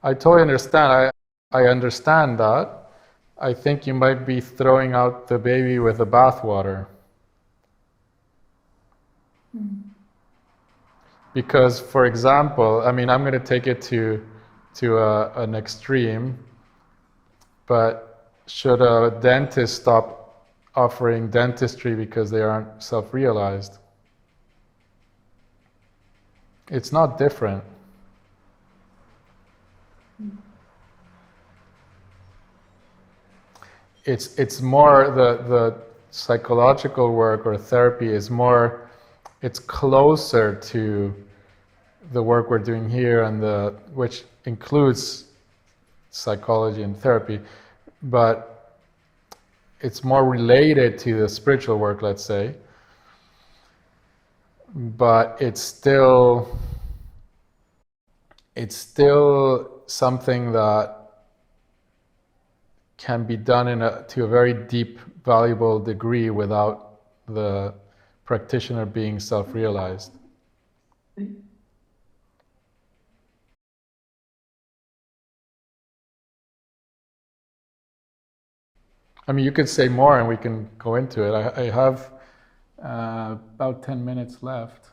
I totally understand. I understand that. I think you might be throwing out the baby with the bathwater. Because, for example, I mean, I'm going to take it to an extreme, but should a dentist stop offering dentistry because they aren't self-realized? It's not different. It's more the psychological work or therapy is more, it's closer to the work we're doing here, and which includes psychology and therapy, but it's more related to the spiritual work, let's say. But it's still something that can be done to a very deep, valuable degree without the practitioner being self-realized. I mean, you could say more and we can go into it. I have about 10 minutes left.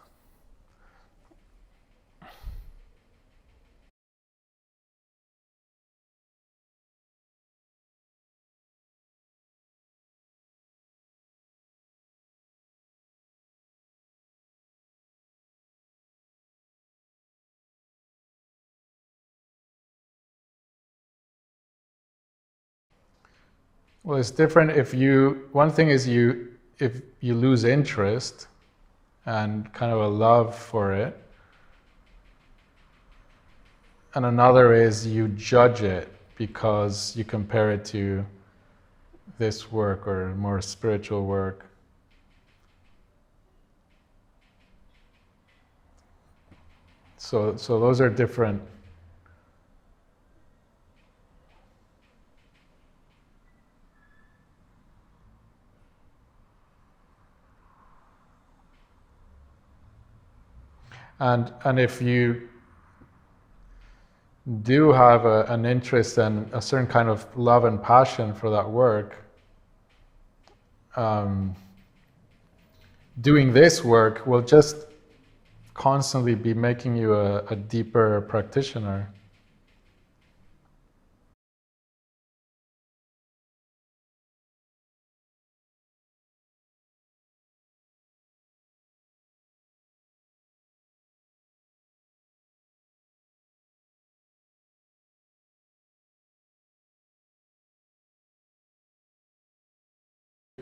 Well, it's different if one thing is if you lose interest and kind of a love for it, and another is you judge it because you compare it to this work or more spiritual work. So those are different. And if you do have an interest and a certain kind of love and passion for that work, doing this work will just constantly be making you a deeper practitioner.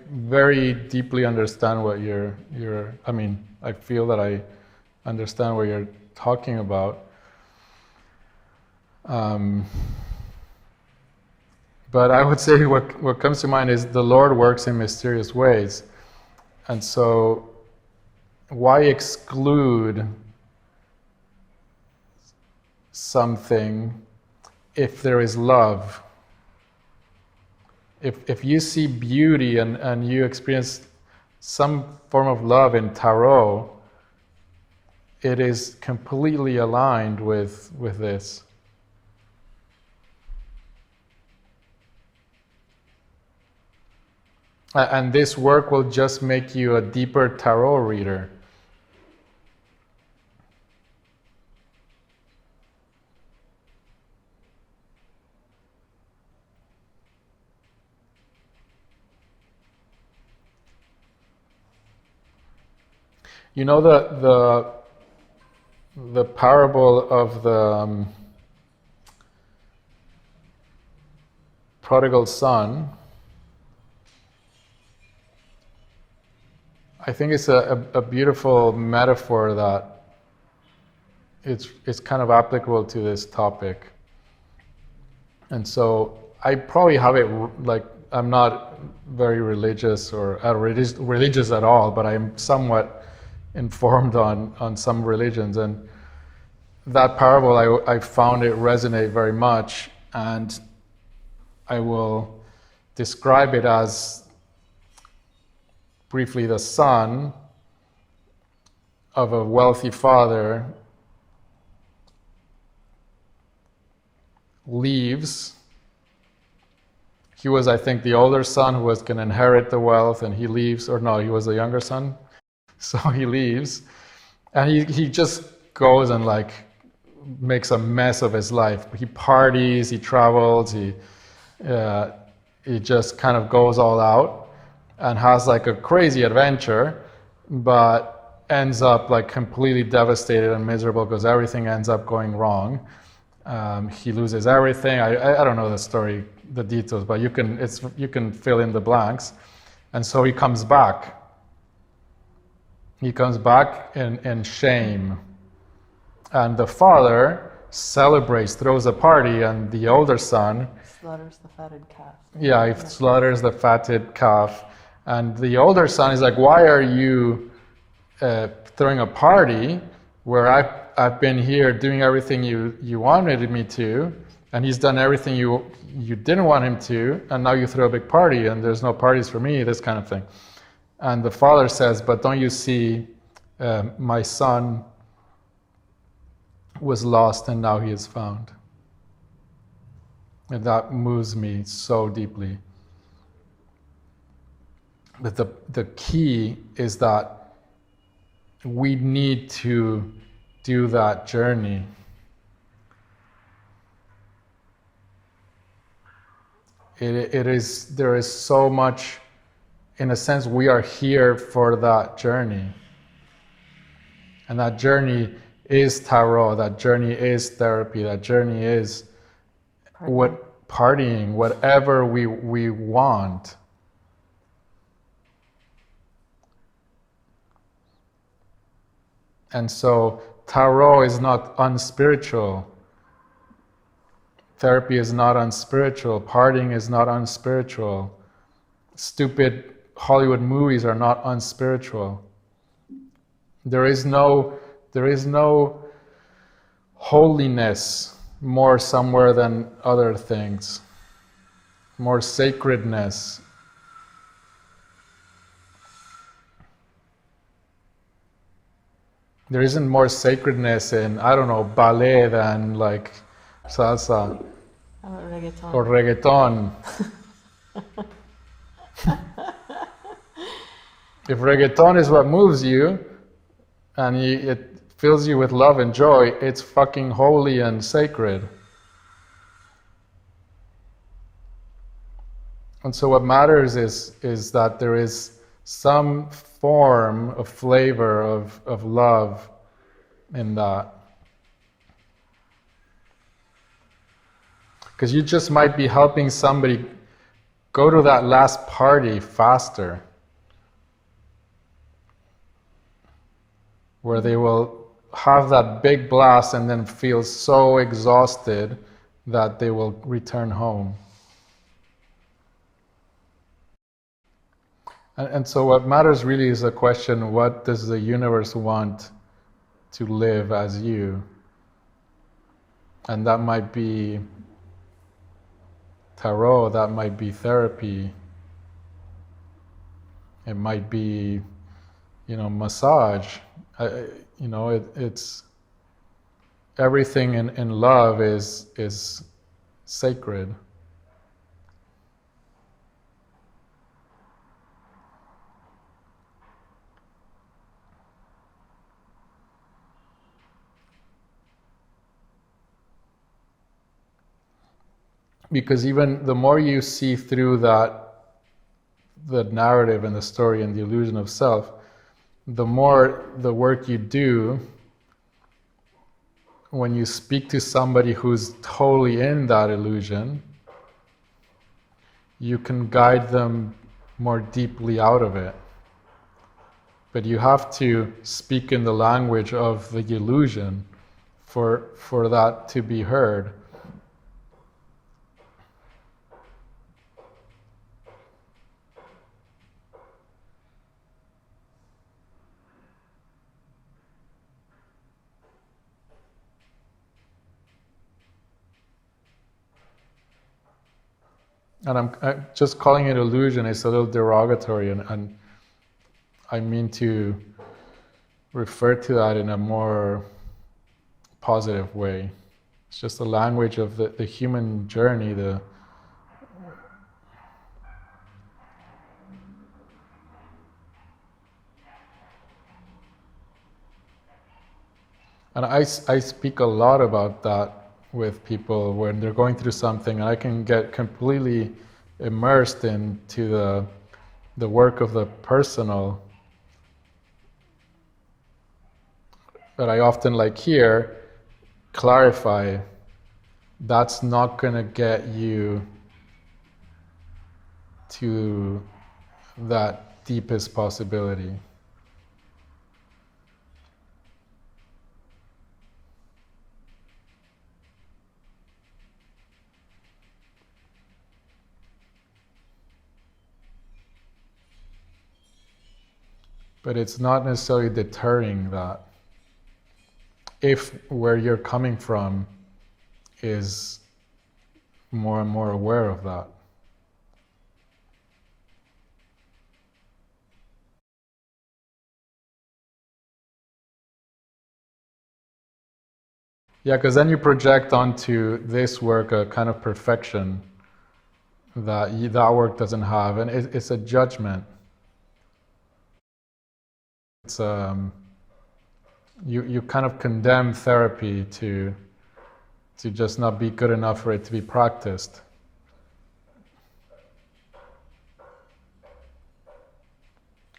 Very deeply understand what I mean, I feel that I understand what you're talking about. But I would say what comes to mind is the Lord works in mysterious ways. And so why exclude something if there is love? If you see beauty and you experience some form of love in tarot, it is completely aligned with this. And this work will just make you a deeper tarot reader. You know the parable of the prodigal son? I think it's a beautiful metaphor that it's kind of applicable to this topic. And so I probably have it, like, I'm not very religious or religious at all, but I'm somewhat informed on some religions, and that parable I found it resonate very much, and I will describe it as briefly the son of a wealthy father leaves. He was, I think, the older son who was going to inherit the wealth, and he leaves, or no, he was the younger son. So he leaves, and he just goes and like makes a mess of his life. He parties, he travels, he just kind of goes all out and has like a crazy adventure, but ends up like completely devastated and miserable because everything ends up going wrong. He loses everything. I don't know the story, the details, but you can fill in the blanks. And so he comes back. He comes back in shame. And the father celebrates, throws a party, and the older son slaughters the fatted calf. Yeah, he slaughters the fatted calf. And the older son is like, why are you throwing a party where I've been here doing everything you wanted me to, and he's done everything you didn't want him to, and now you throw a big party and there's no parties for me, this kind of thing. And the father says, but don't you see, my son was lost and now he is found. And that moves me so deeply. But the key is that we need to do that journey. There is so much, in a sense, we are here for that journey. And that journey is tarot, that journey is therapy, that journey is partying, whatever we want. And so tarot is not unspiritual. Therapy is not unspiritual. Partying is not unspiritual. Stupid Hollywood movies are not unspiritual. There is no holiness more somewhere than other things. More sacredness. There isn't more sacredness in, I don't know, ballet than like salsa. How about reggaeton? Or reggaeton. If reggaeton is what moves you, and it fills you with love and joy, it's fucking holy and sacred. And so what matters is that there is some form of flavor of love in that. Because you just might be helping somebody go to that last party faster, where they will have that big blast and then feel so exhausted that they will return home. And so what matters really is the question, what does the universe want to live as you? And that might be tarot, that might be therapy, it might be, massage. It's everything in love is sacred. Because even the more you see through the narrative and the story and the illusion of self, the more the work you do, when you speak to somebody who's totally in that illusion, you can guide them more deeply out of it. But you have to speak in the language of the illusion for that to be heard. And I'm just calling it illusion is a little derogatory, and I mean to refer to that in a more positive way. It's just the language of the human journey. And I speak a lot about that with people when they're going through something, and I can get completely immersed into the work of the personal. But I often here clarify that's not going to get you to that deepest possibility. But it's not necessarily deterring that. If where you're coming from is more and more aware of that. Yeah, because then you project onto this work a kind of perfection that work doesn't have, and it's a judgment. It's you kind of condemn therapy to just not be good enough for it to be practiced.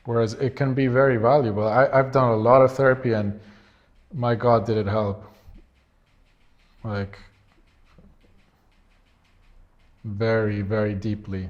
Whereas it can be very valuable. I've done a lot of therapy, and my God, did it help. Very, very deeply.